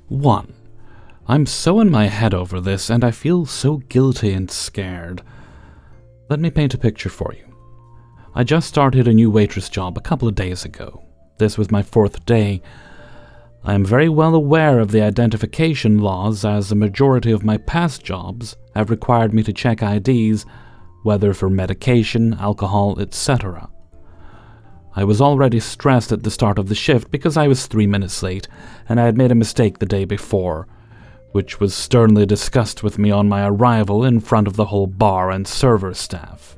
1. I'm so in my head over this, and I feel so guilty and scared. Let me paint a picture for you. I just started a new waitress job a couple of days ago. This was my 4th day. I am very well aware of the identification laws, as the majority of my past jobs have required me to check IDs, whether for medication, alcohol, etc. I was already stressed at the start of the shift because I was 3 minutes late, and I had made a mistake the day before, which was sternly discussed with me on my arrival in front of the whole bar and server staff.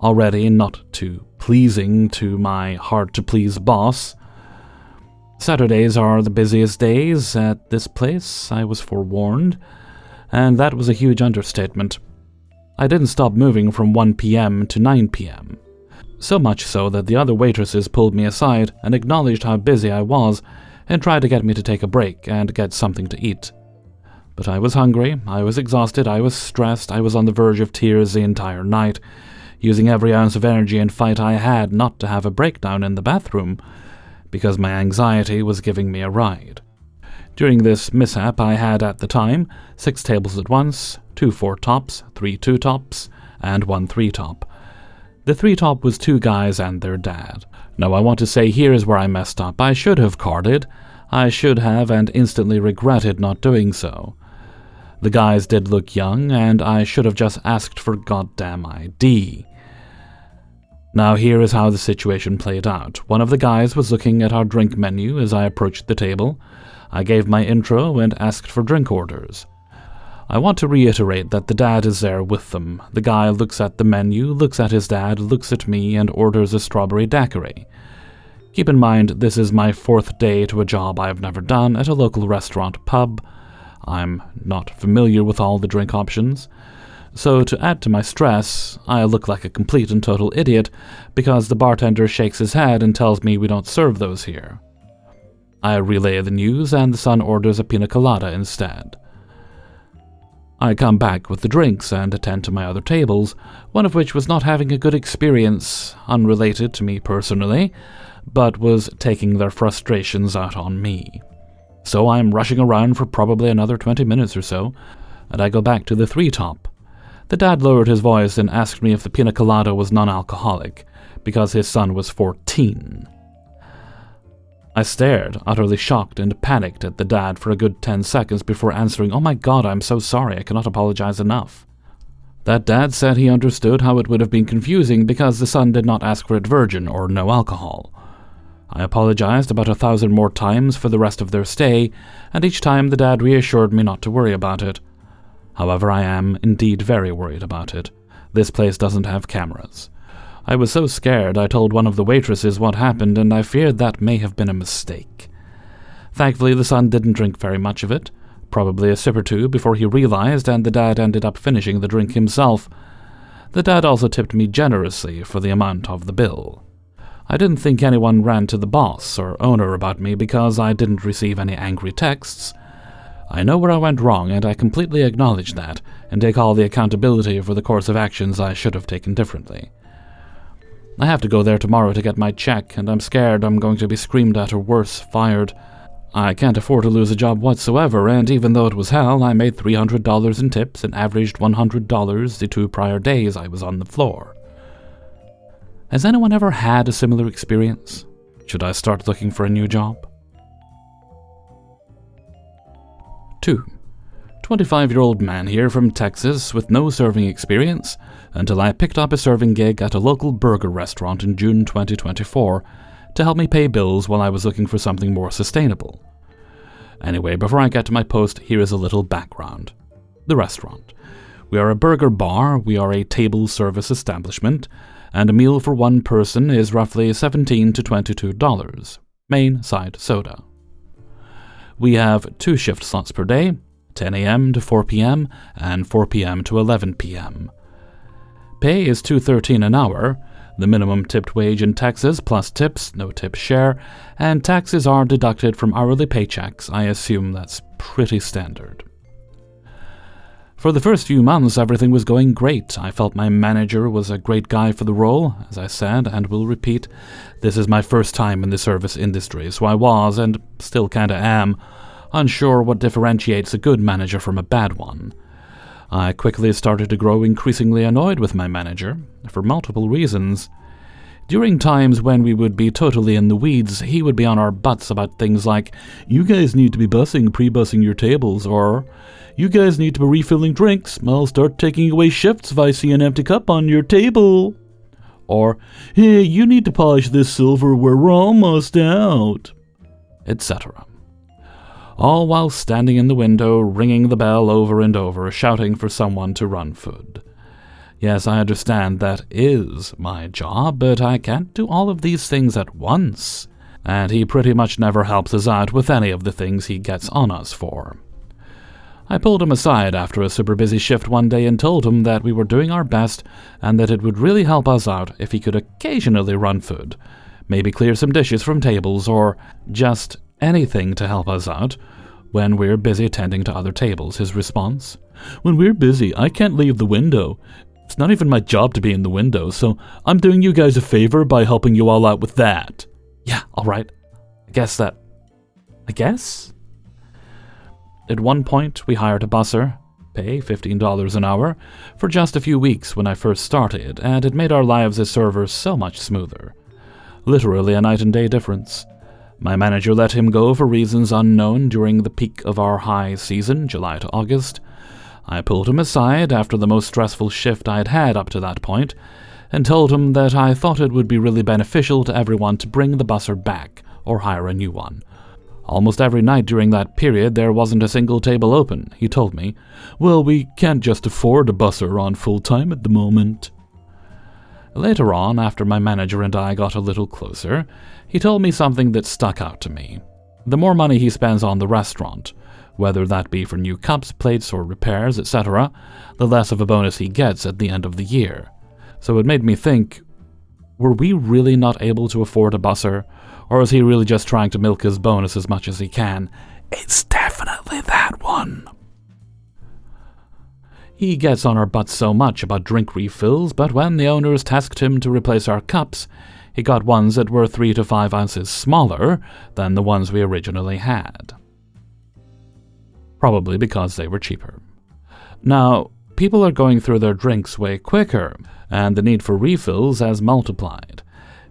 Already not too pleasing to my hard-to-please boss. Saturdays are the busiest days at this place, I was forewarned, and that was a huge understatement. I didn't stop moving from 1 p.m. to 9 p.m. So much so that the other waitresses pulled me aside and acknowledged how busy I was and tried to get me to take a break and get something to eat. But I was hungry, I was exhausted, I was stressed, I was on the verge of tears the entire night, using every ounce of energy and fight I had not to have a breakdown in the bathroom, because my anxiety was giving me a ride. During this mishap I had at the time 6 tables at once, 2 4-tops, 3 2-tops, and 1 3-top. The 3-top was 2 guys and their dad. Now I want to say here is where I messed up. I should have carded. I should have, and instantly regretted not doing so. The guys did look young, and I should have just asked for goddamn ID. Now here is how the situation played out. One of the guys was looking at our drink menu as I approached the table. I gave my intro and asked for drink orders. I want to reiterate that the dad is there with them. The guy looks at the menu, looks at his dad, looks at me, and orders a strawberry daiquiri. Keep in mind, this is my 4th day to a job I have never done at a local restaurant pub. I'm not familiar with all the drink options. So to add to my stress, I look like a complete and total idiot because the bartender shakes his head and tells me we don't serve those here. I relay the news and the son orders a pina colada instead. I come back with the drinks and attend to my other tables, one of which was not having a good experience, unrelated to me personally, but was taking their frustrations out on me. So I'm rushing around for probably another 20 minutes or so, and I go back to the 3-top. The dad lowered his voice and asked me if the pina colada was non-alcoholic, because his son was 14. I stared, utterly shocked and panicked at the dad for a good 10 seconds before answering, "Oh my God, I'm so sorry, I cannot apologize enough." That dad said he understood how it would have been confusing because the son did not ask for it virgin or no alcohol. I apologized about 1,000 more times for the rest of their stay, and each time the dad reassured me not to worry about it. However, I am indeed very worried about it. This place doesn't have cameras. I was so scared I told one of the waitresses what happened, and I feared that may have been a mistake. Thankfully, the son didn't drink very much of it, probably a sip or two before he realized, and the dad ended up finishing the drink himself. The dad also tipped me generously for the amount of the bill. I didn't think anyone ran to the boss or owner about me because I didn't receive any angry texts. I know where I went wrong, and I completely acknowledge that, and take all the accountability for the course of actions I should have taken differently. I have to go there tomorrow to get my check, and I'm scared I'm going to be screamed at or worse, fired. I can't afford to lose a job whatsoever, and even though it was hell, I made $300 in tips and averaged $100 the 2 prior days I was on the floor. Has anyone ever had a similar experience? Should I start looking for a new job? 2. 25-year-old man here from Texas with no serving experience until I picked up a serving gig at a local burger restaurant in June 2024 to help me pay bills while I was looking for something more sustainable. Anyway, before I get to my post, here is a little background. The restaurant. We are a burger bar, we are a table service establishment, and a meal for one person is roughly $17 to $22. Main, side, soda. We have 2 shift slots per day, 10 a.m. to 4 p.m. and 4 p.m. to 11 p.m. Pay is $2.13 an hour, the minimum tipped wage in Texas plus tips, no tip share, and taxes are deducted from hourly paychecks. I assume that's pretty standard. For the first few months, everything was going great. I felt my manager was a great guy for the role. As I said, and will repeat, this is my first time in the service industry, so I was, and still kinda am, unsure what differentiates a good manager from a bad one. I quickly started to grow increasingly annoyed with my manager, for multiple reasons. During times when we would be totally in the weeds, he would be on our butts about things like, "You guys need to be pre-bussing your tables," or "You guys need to be refilling drinks. I'll start taking away shifts if I see an empty cup on your table." Or, "Hey, you need to polish this silver, we're almost out," etc. All while standing in the window, ringing the bell over and over, shouting for someone to run food. Yes, I understand that is my job, but I can't do all of these things at once, and he pretty much never helps us out with any of the things he gets on us for. I pulled him aside after a super busy shift one day and told him that we were doing our best and that it would really help us out if he could occasionally run food, maybe clear some dishes from tables, or just anything to help us out when we're busy tending to other tables. His response: "When we're busy, I can't leave the window. It's not even my job to be in the window, so I'm doing you guys a favor by helping you all out with that." Yeah, alright. I guess. At one point, we hired a busser, pay $15 an hour, for just a few weeks when I first started, and it made our lives as servers so much smoother. Literally a night and day difference. My manager let him go for reasons unknown during the peak of our high season, July to August. I pulled him aside after the most stressful shift I'd had up to that point, and told him that I thought it would be really beneficial to everyone to bring the busser back, or hire a new one. Almost every night during that period there wasn't a single table open. He told me, "Well, we can't just afford a busser on full-time at the moment." Later on, after my manager and I got a little closer, he told me something that stuck out to me. The more money he spends on the restaurant, whether that be for new cups, plates, or repairs, etc., the less of a bonus he gets at the end of the year. So it made me think, were we really not able to afford a busser, or is he really just trying to milk his bonus as much as he can? It's definitely that one. He gets on our butts so much about drink refills, but when the owners tasked him to replace our cups, he got ones that were 3 to 5 ounces smaller than the ones we originally had. Probably because they were cheaper. Now, people are going through their drinks way quicker, and the need for refills has multiplied.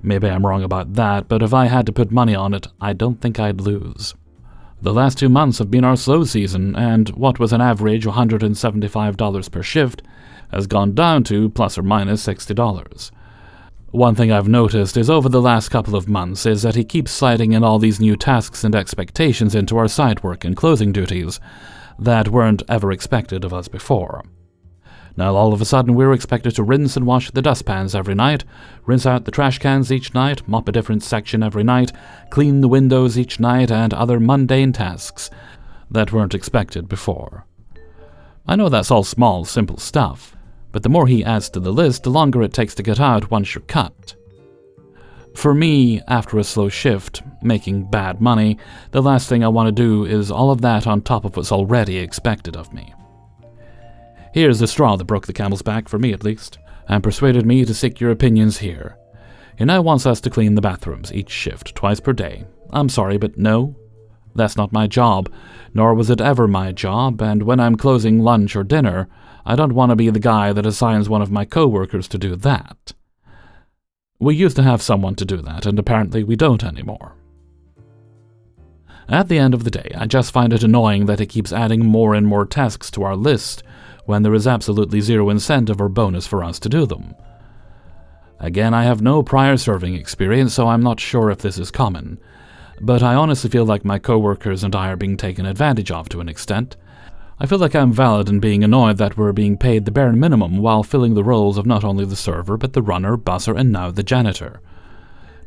Maybe I'm wrong about that, but if I had to put money on it, I don't think I'd lose. The last 2 months have been our slow season, and what was an average $175 per shift has gone down to plus or minus $60. One thing I've noticed is over the last couple of months is that he keeps sliding in all these new tasks and expectations into our side work and closing duties that weren't ever expected of us before. Now all of a sudden we're expected to rinse and wash the dustpans every night, rinse out the trash cans each night, mop a different section every night, clean the windows each night, and other mundane tasks that weren't expected before. I know that's all small, simple stuff, but the more he adds to the list, the longer it takes to get out once you're cut. For me, after a slow shift, making bad money, the last thing I want to do is all of that on top of what's already expected of me. Here's the straw that broke the camel's back, for me at least, and persuaded me to seek your opinions here. He now wants us to clean the bathrooms each shift, twice per day. I'm sorry, but no, that's not my job, nor was it ever my job, and when I'm closing lunch or dinner, I don't want to be the guy that assigns one of my co-workers to do that. We used to have someone to do that, and apparently we don't anymore. At the end of the day, I just find it annoying that he keeps adding more and more tasks to our list when there is absolutely zero incentive or bonus for us to do them. Again, I have no prior serving experience, so I'm not sure if this is common, but I honestly feel like my co-workers and I are being taken advantage of to an extent. I feel like I'm valid in being annoyed that we're being paid the bare minimum while filling the roles of not only the server, but the runner, busser, and now the janitor.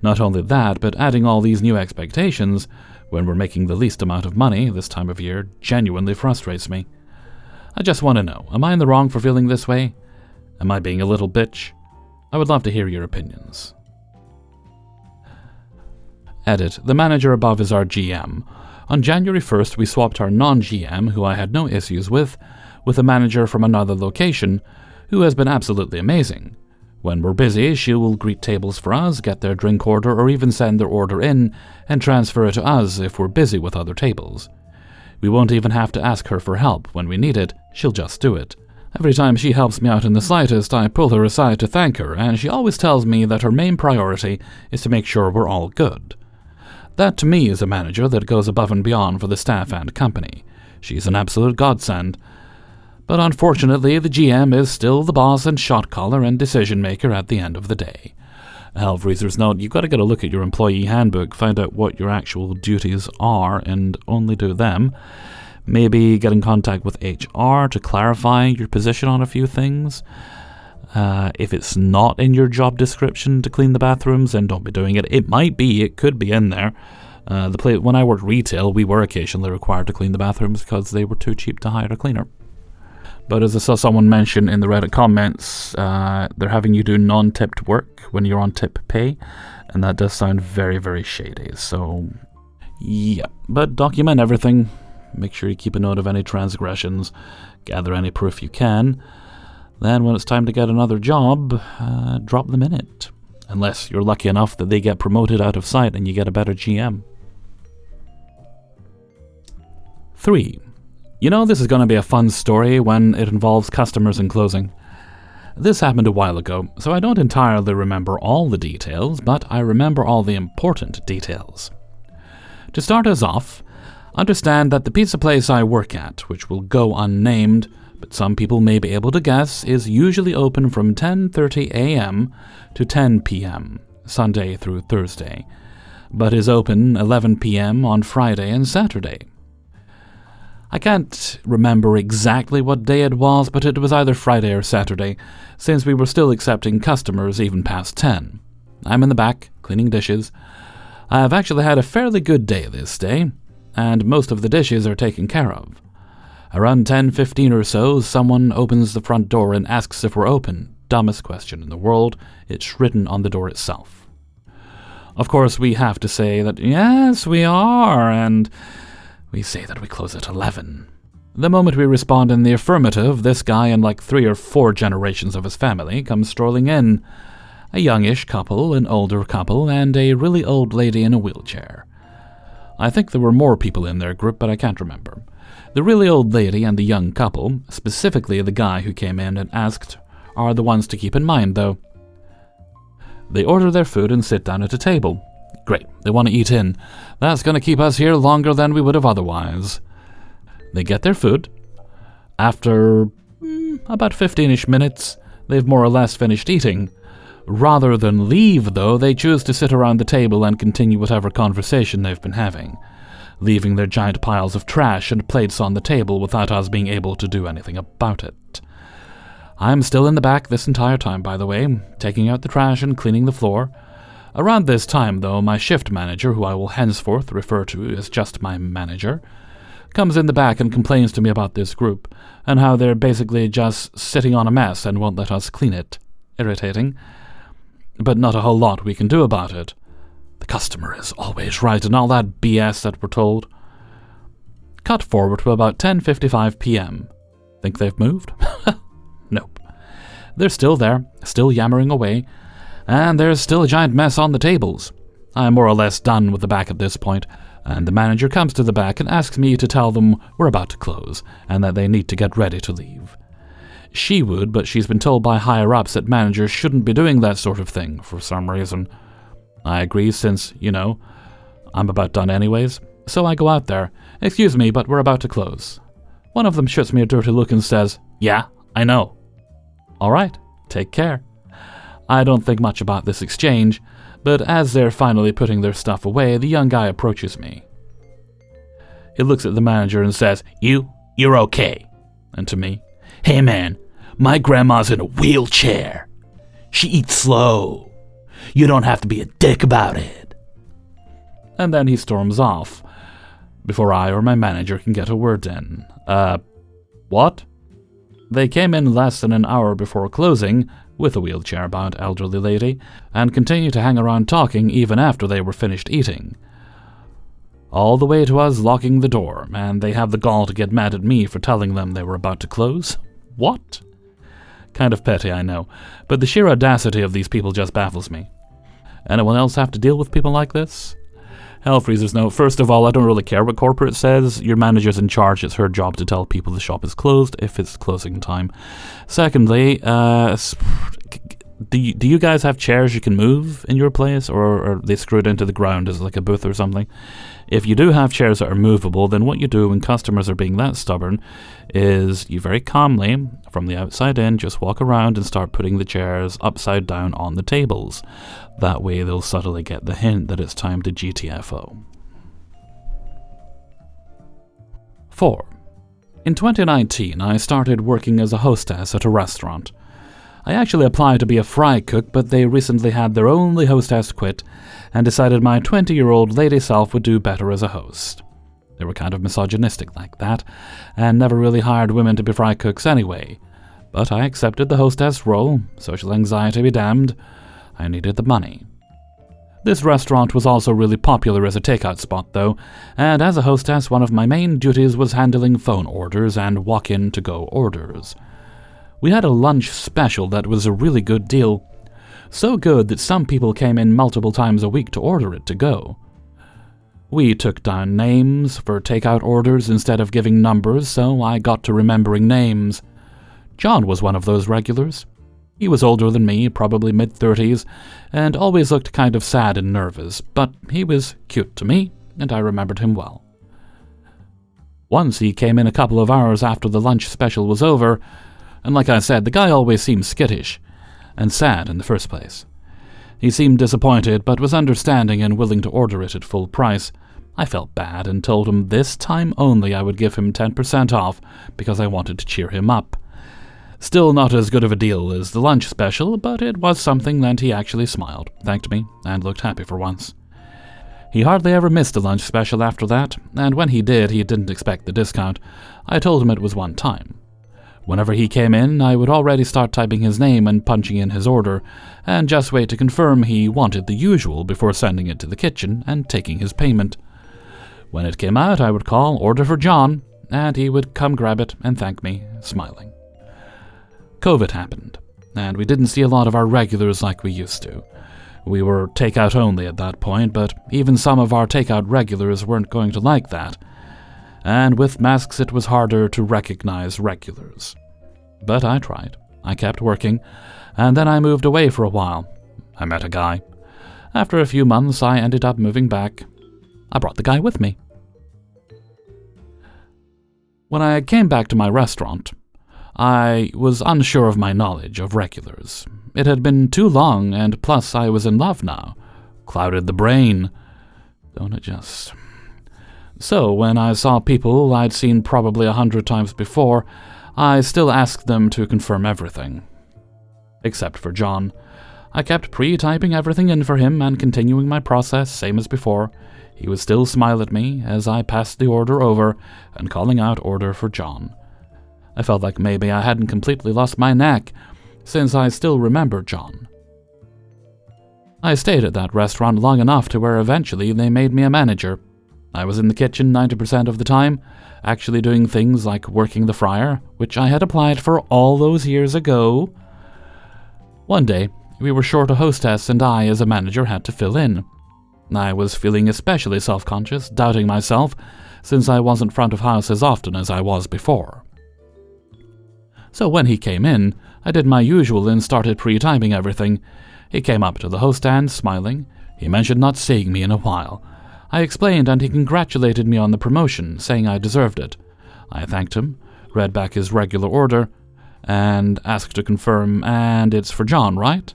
Not only that, but adding all these new expectations when we're making the least amount of money this time of year genuinely frustrates me. I just want to know, am I in the wrong for feeling this way? Am I being a little bitch? I would love to hear your opinions. Edit. The manager above is our GM. On January 1st, we swapped our non-GM, who I had no issues with a manager from another location, who has been absolutely amazing. When we're busy, she will greet tables for us, get their drink order, or even send their order in and transfer it to us if we're busy with other tables. We won't even have to ask her for help. When we need it, she'll just do it. Every time she helps me out in the slightest, I pull her aside to thank her, and she always tells me that her main priority is to make sure we're all good. That to me is a manager that goes above and beyond for the staff and company. She's an absolute godsend. But unfortunately, the GM is still the boss and shot caller and decision maker at the end of the day. Hellfreezer's note, you've got to get a look at your employee handbook, find out what your actual duties are, and only do them. Maybe get in contact with HR to clarify your position on a few things. If it's not in your job description to clean the bathrooms, then don't be doing it. It could be in there. When I worked retail, we were occasionally required to clean the bathrooms because they were too cheap to hire a cleaner. But as I saw someone mention in the Reddit comments, they're having you do non-tipped work when you're on tip pay, and that does sound very, very shady. So, yeah. But document everything. Make sure you keep a note of any transgressions, gather any proof you can. Then when it's time to get another job, drop them in it. Unless you're lucky enough that they get promoted out of sight and you get a better GM. 3. You know, this is going to be a fun story when it involves customers and closing. This happened a while ago, so I don't entirely remember all the details, but I remember all the important details. To start us off, understand that the pizza place I work at, which will go unnamed, but some people may be able to guess, is usually open from 10:30 a.m. to 10 p.m., Sunday through Thursday, but is open 11 p.m. on Friday and Saturday. I can't remember exactly what day it was, but it was either Friday or Saturday, since we were still accepting customers even past 10. I'm in the back, cleaning dishes. I have actually had a fairly good day this day, and most of the dishes are taken care of. Around 10:15 or so, someone opens the front door and asks if we're open. Dumbest question in the world. It's written on the door itself. Of course, we have to say that, yes, we are, and we say that we close at 11. The moment we respond in the affirmative, this guy and like 3 or 4 generations of his family come strolling in. A youngish couple, an older couple, and a really old lady in a wheelchair. I think there were more people in their group, but I can't remember. The really old lady and the young couple, specifically the guy who came in and asked, are the ones to keep in mind, though. They order their food and sit down at a table. Great, they want to eat in. That's going to keep us here longer than we would have otherwise. They get their food. After about 15-ish minutes, they've more or less finished eating. Rather than leave, though, they choose to sit around the table and continue whatever conversation they've been having, leaving their giant piles of trash and plates on the table without us being able to do anything about it. I'm still in the back this entire time, by the way, taking out the trash and cleaning the floor. Around this time, though, my shift manager, who I will henceforth refer to as just my manager, comes in the back and complains to me about this group, and how they're basically just sitting on a mess and won't let us clean it. Irritating. But not a whole lot we can do about it. The customer is always right and all that BS that we're told. Cut forward to about 10:55 p.m. Think they've moved? Nope. They're still there, still yammering away, and there's still a giant mess on the tables. I'm more or less done with the back at this point, and the manager comes to the back and asks me to tell them we're about to close, and that they need to get ready to leave. She would, but she's been told by higher-ups that managers shouldn't be doing that sort of thing for some reason. I agree since, I'm about done anyways, so I go out there. Excuse me, but we're about to close. One of them shoots me a dirty look and says, yeah, I know. All right, take care. I don't think much about this exchange, but as they're finally putting their stuff away, the young guy approaches me. He looks at the manager and says, You're okay. And to me, hey man, my grandma's in a wheelchair. She eats slow. You don't have to be a dick about it. And then he storms off, before I or my manager can get a word in. What? They came in less than an hour before closing, with a wheelchair-bound elderly lady, and continued to hang around talking even after they were finished eating. All the way to us locking the door, and they have the gall to get mad at me for telling them they were about to close? What? Kind of petty, I know, but the sheer audacity of these people just baffles me. Anyone else have to deal with people like this? Hell freezes, no. First of all, I don't really care what corporate says. Your manager's in charge. It's her job to tell people the shop is closed if it's closing time. Secondly, do you guys have chairs you can move in your place, or are they screwed into the ground as like a booth or something? If you do have chairs that are movable, then what you do when customers are being that stubborn is you very calmly, from the outside in, just walk around and start putting the chairs upside down on the tables. That way they'll subtly get the hint that it's time to GTFO. 4. In 2019, I started working as a hostess at a restaurant. I actually applied to be a fry cook, but they recently had their only hostess quit and decided my 20-year-old lady self would do better as a host. They were kind of misogynistic like that, and never really hired women to be fry cooks anyway. But I accepted the hostess role, social anxiety be damned. I needed the money. This restaurant was also really popular as a takeout spot though, and as a hostess one of my main duties was handling phone orders and walk-in to-go orders. We had a lunch special that was a really good deal. So good that some people came in multiple times a week to order it to go. We took down names for takeout orders instead of giving numbers, so I got to remembering names. John was one of those regulars. He was older than me, probably mid-30s, and always looked kind of sad and nervous, but he was cute to me, and I remembered him well. Once he came in a couple of hours after the lunch special was over, and like I said, the guy always seemed skittish and sad in the first place. He seemed disappointed, but was understanding and willing to order it at full price. I felt bad and told him this time only I would give him 10% off because I wanted to cheer him up. Still not as good of a deal as the lunch special, but it was something that he actually smiled, thanked me, and looked happy for once. He hardly ever missed a lunch special after that, and when he didn't expect the discount. I told him it was one time. Whenever he came in, I would already start typing his name and punching in his order, and just wait to confirm he wanted the usual before sending it to the kitchen and taking his payment. When it came out, I would call, "Order for John," and he would come grab it and thank me, smiling. COVID happened, and we didn't see a lot of our regulars like we used to. We were takeout only at that point, but even some of our takeout regulars weren't going to like that. And with masks it was harder to recognize regulars. But I tried. I kept working, and then I moved away for a while. I met a guy. After a few months I ended up moving back. I brought the guy with me. When I came back to my restaurant, I was unsure of my knowledge of regulars. It had been too long, and plus I was in love now. Clouded the brain. Don't it just... So, when I saw people I'd seen probably 100 times before, I still asked them to confirm everything. Except for John. I kept pre-typing everything in for him and continuing my process, same as before. He would still smile at me as I passed the order over and calling out "Order for John." I felt like maybe I hadn't completely lost my knack, since I still remembered John. I stayed at that restaurant long enough to where eventually they made me a manager. I was in the kitchen 90% of the time, actually doing things like working the fryer, which I had applied for all those years ago. One day, we were short a hostess and I, as a manager, had to fill in. I was feeling especially self-conscious, doubting myself, since I wasn't front of house as often as I was before. So when he came in, I did my usual and started pre-typing everything. He came up to the host stand, smiling. He mentioned not seeing me in a while. I explained and he congratulated me on the promotion, saying I deserved it. I thanked him, read back his regular order, and asked to confirm, "And it's for John, right?"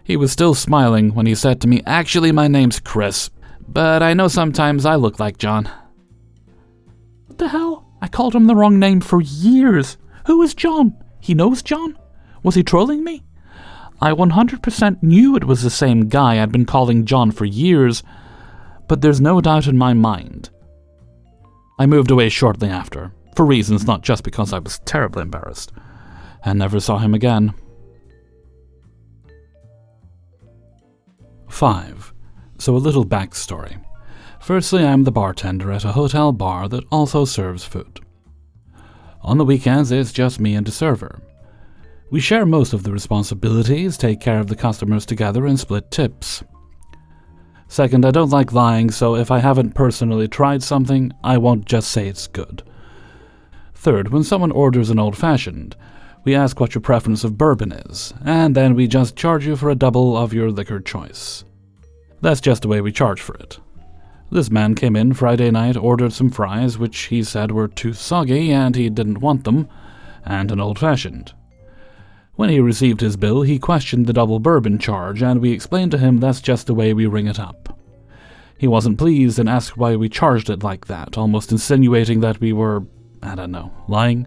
He was still smiling when he said to me, "Actually, my name's Chris, but I know sometimes I look like John." What the hell? I called him the wrong name for years. Who is John? He knows John? Was he trolling me? I 100% knew it was the same guy I'd been calling John for years, but there's no doubt in my mind. I moved away shortly after, for reasons not just because I was terribly embarrassed, and never saw him again. 5. So a little backstory. Firstly, I'm the bartender at a hotel bar that also serves food. On the weekends, it's just me and a server. We share most of the responsibilities, take care of the customers together, and split tips. Second, I don't like lying, so if I haven't personally tried something, I won't just say it's good. Third, when someone orders an old-fashioned, we ask what your preference of bourbon is, and then we just charge you for a double of your liquor choice. That's just the way we charge for it. This man came in Friday night, ordered some fries, which he said were too soggy and he didn't want them, and an old-fashioned. When he received his bill, he questioned the double bourbon charge, and we explained to him that's just the way we ring it up. He wasn't pleased and asked why we charged it like that, almost insinuating that we were, I don't know, lying,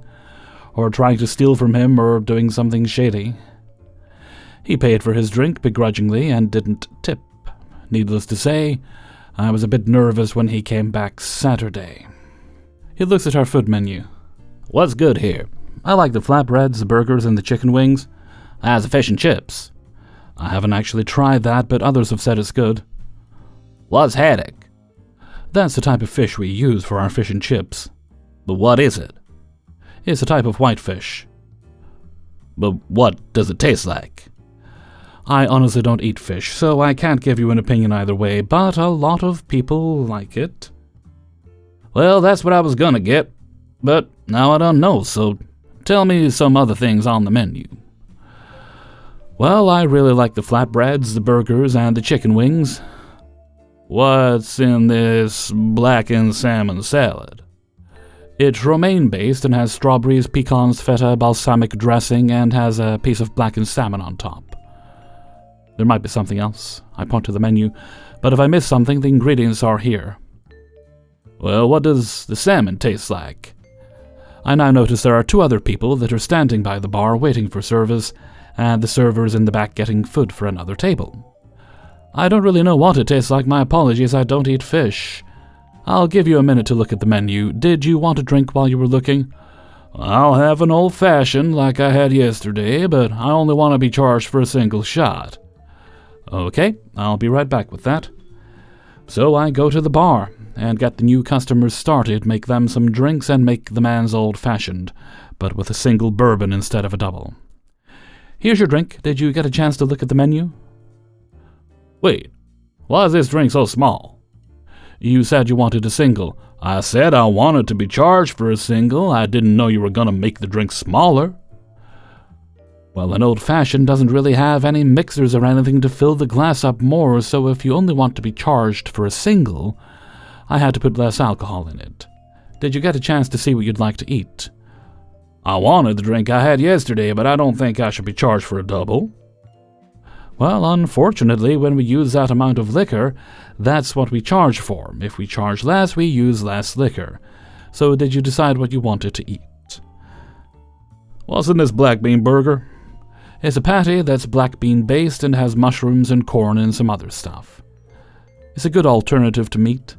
or trying to steal from him, or doing something shady. He paid for his drink begrudgingly and didn't tip. Needless to say, I was a bit nervous when he came back Saturday. He looks at our food menu. "What's good here?" "I like the flatbreads, the burgers, and the chicken wings." "How's the fish and chips?" "I haven't actually tried that, but others have said it's good." "What's haddock?" "That's the type of fish we use for our fish and chips." "But what is it?" "It's a type of whitefish." "But what does it taste like?" "I honestly don't eat fish, so I can't give you an opinion either way, but a lot of people like it." "Well, that's what I was gonna get, but now I don't know, so tell me some other things on the menu." "Well, I really like the flatbreads, the burgers, and the chicken wings." "What's in this blackened salmon salad?" "It's romaine-based and has strawberries, pecans, feta, balsamic dressing, and has a piece of blackened salmon on top." "There might be something else." I point to the menu, but if I miss something, the ingredients are here. "Well, what does the salmon taste like?" I now notice there are two other people that are standing by the bar waiting for service, and the server is in the back getting food for another table. "I don't really know what it tastes like. My apologies, I don't eat fish." "I'll give you a minute to look at the menu. Did you want a drink while you were looking?" "I'll have an old-fashioned like I had yesterday, but I only want to be charged for a single shot." "Okay, I'll be right back with that." So I go to the bar and get the new customers started, make them some drinks, and make the man's old-fashioned, but with a single bourbon instead of a double. "Here's your drink. Did you get a chance to look at the menu?" "Wait, why is this drink so small?" "You said you wanted a single." "I said I wanted to be charged for a single. I didn't know you were going to make the drink smaller." "Well, an old-fashioned doesn't really have any mixers or anything to fill the glass up more, so if you only want to be charged for a single, I had to put less alcohol in it. Did you get a chance to see what you'd like to eat?" "I wanted the drink I had yesterday, but I don't think I should be charged for a double." "Well, unfortunately, when we use that amount of liquor, that's what we charge for. If we charge less, we use less liquor. So did you decide what you wanted to eat?" "What's in this black bean burger?" "It's a patty that's black bean based and has mushrooms and corn and some other stuff. It's a good alternative to meat."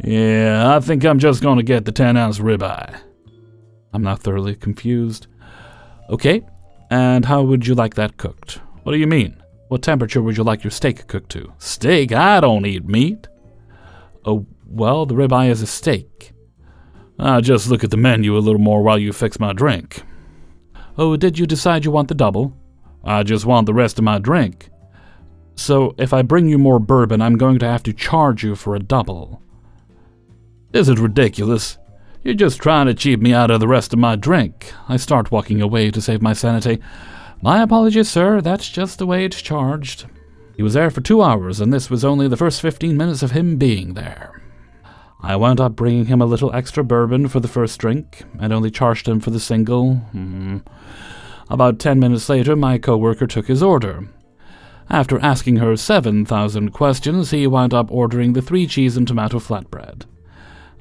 "Yeah, I think I'm just going to get the 10-ounce ribeye." I'm now thoroughly confused. "Okay, and how would you like that cooked?" "What do you mean?" "What temperature would you like your steak cooked to?" "Steak? I don't eat meat." "Oh, well, the ribeye is a steak." "I'll just look at the menu a little more while you fix my drink." "Oh, did you decide you want the double?" "I just want the rest of my drink." "So, if I bring you more bourbon, I'm going to have to charge you for a double." "This is ridiculous. You're just trying to cheat me out of the rest of my drink." I start walking away to save my sanity. "My apologies, sir. That's just the way it's charged." He was there for 2 hours, and this was only the first 15 minutes of him being there. I wound up bringing him a little extra bourbon for the first drink, and only charged him for the single. About 10 minutes later, my coworker took his order. After asking her 7,000 questions, he wound up ordering the 3 cheese and tomato flatbread.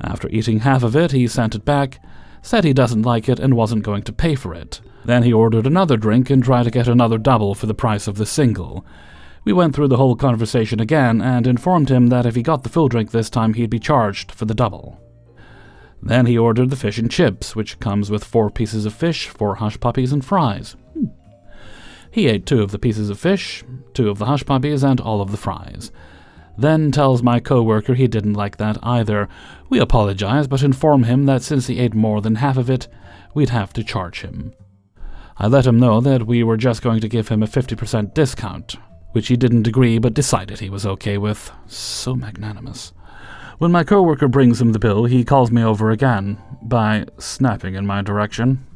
After eating half of it, he sent it back, said he doesn't like it and wasn't going to pay for it. Then he ordered another drink and tried to get another double for the price of the single. We went through the whole conversation again and informed him that if he got the full drink this time, he'd be charged for the double. Then he ordered the fish and chips, which comes with 4 pieces of fish, 4 hush puppies, and fries. He ate 2 of the pieces of fish, 2 of the hush puppies, and all of the fries. Then tells my coworker he didn't like that either. We apologize, but inform him that since he ate more than half of it, we'd have to charge him. I let him know that we were just going to give him a 50% discount. which he didn't agree but decided he was okay with. So magnanimous. When my coworker brings him the bill, he calls me over again by snapping in my direction.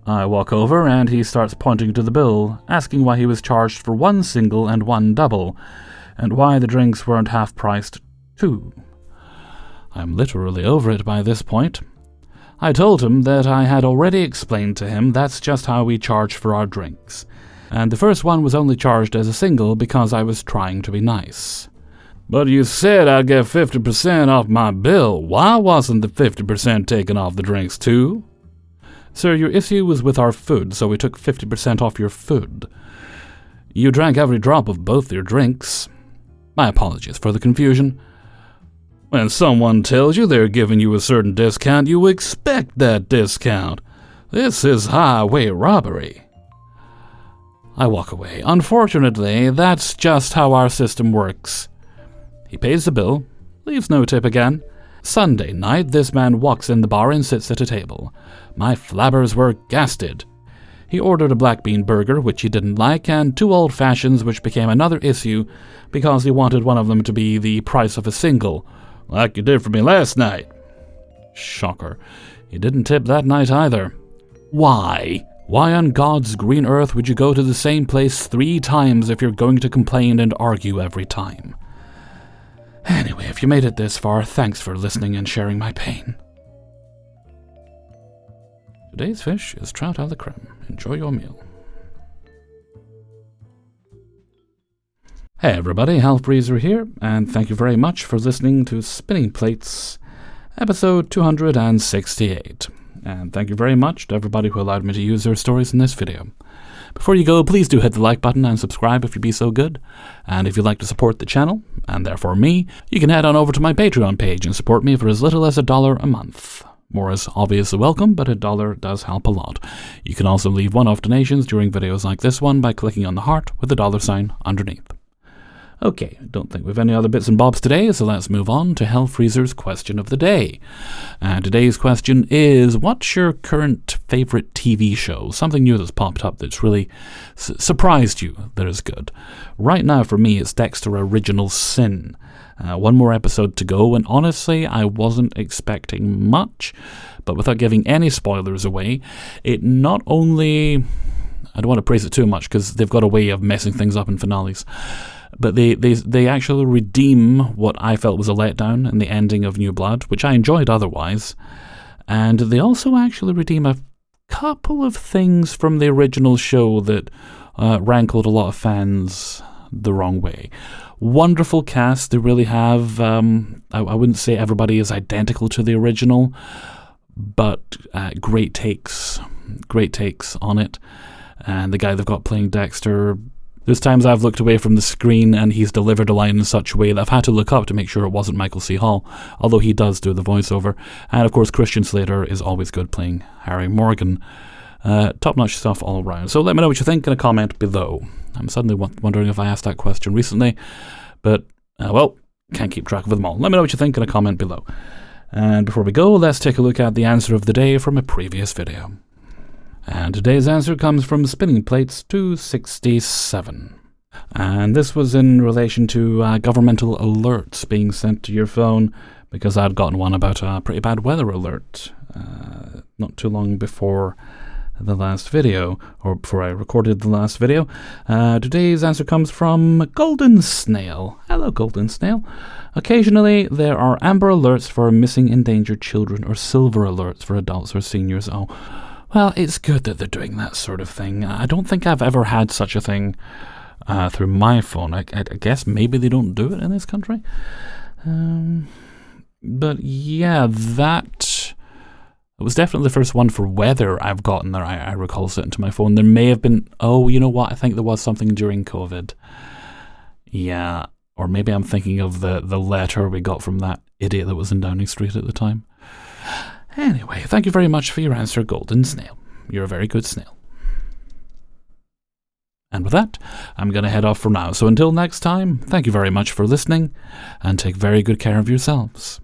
I walk over and he starts pointing to the bill, asking why he was charged for one single and one double, and why the drinks weren't half-priced too. I'm literally over it by this point. I told him that I had already explained to him that's just how we charge for our drinks, and the first one was only charged as a single because I was trying to be nice. But you said I'd get 50% off my bill. Why wasn't the 50% taken off the drinks too? Sir, your issue was with our food, so we took 50% off your food. You drank every drop of both your drinks. My apologies for the confusion. When someone tells you they're giving you a certain discount, you expect that discount. This is highway robbery. I walk away. Unfortunately, that's just how our system works. He pays the bill, leaves no tip again. Sunday night, this man walks in the bar and sits at a table. My flabbers were gasted. He ordered a black bean burger, which he didn't like, and 2 old fashions, which became another issue because he wanted one of them to be the price of a single, like you did for me last night. Shocker. He didn't tip that night either. Why? Why on God's green earth would you go to the same place 3 times if you're going to complain and argue every time? Anyway, if you made it this far, thanks for listening and sharing my pain. Today's fish is trout à la crème. Enjoy your meal. Hey everybody, Hal Freezer here, and thank you very much for listening to Spinning Plates, episode 268. And thank you very much to everybody who allowed me to use their stories in this video. Before you go, please do hit the like button and subscribe if you'd be so good. And if you'd like to support the channel, and therefore me, you can head on over to my Patreon page and support me for as little as $1 a month. More is obviously welcome, but $1 does help a lot. You can also leave one-off donations during videos like this one by clicking on the heart with the $sign underneath. Okay, don't think we've any other bits and bobs today, so let's move on to Hell Freezer's question of the day. And today's question is, what's your current favorite TV show? Something new that's popped up that's really surprised you that is good. Right now for me it's Dexter Original Sin. 1 more episode to go, and honestly I wasn't expecting much, but without giving any spoilers away, it not only... I don't want to praise it too much because they've got a way of messing things up in finales, but they actually redeem what I felt was a letdown in the ending of New Blood, which I enjoyed otherwise. And they also actually redeem a couple of things from the original show that rankled a lot of fans the wrong way. Wonderful cast, they really have. I wouldn't say everybody is identical to the original, but great takes on it. And the guy they've got playing Dexter, there's times I've looked away from the screen and he's delivered a line in such a way that I've had to look up to make sure it wasn't Michael C. Hall, although he does do the voiceover. And of course Christian Slater is always good playing Harry Morgan. Top-notch stuff all around. So let me know what you think in a comment below. I'm suddenly wondering if I asked that question recently, but well, can't keep track of them all. Let me know what you think in a comment below. And before we go, let's take a look at the answer of the day from a previous video. And today's answer comes from Spinning Plates 267. And this was in relation to governmental alerts being sent to your phone, because I'd gotten one about a pretty bad weather alert not too long before the last video, or before I recorded the last video. Today's answer comes from Golden Snail. Hello, Golden Snail. Occasionally, there are amber alerts for missing endangered children, or silver alerts for adults or seniors. Oh, well, it's good that they're doing that sort of thing. I don't think I've ever had such a thing through my phone. I guess maybe they don't do it in this country. But yeah, that was definitely the first one for weather I've gotten there. I recall sitting to my phone. There may have been, oh, you know what? I think there was something during COVID. Yeah, or maybe I'm thinking of the letter we got from that idiot that was in Downing Street at the time. Anyway, thank you very much for your answer, Golden Snail. You're a very good snail. And with that, I'm going to head off for now. So until next time, thank you very much for listening, and take very good care of yourselves.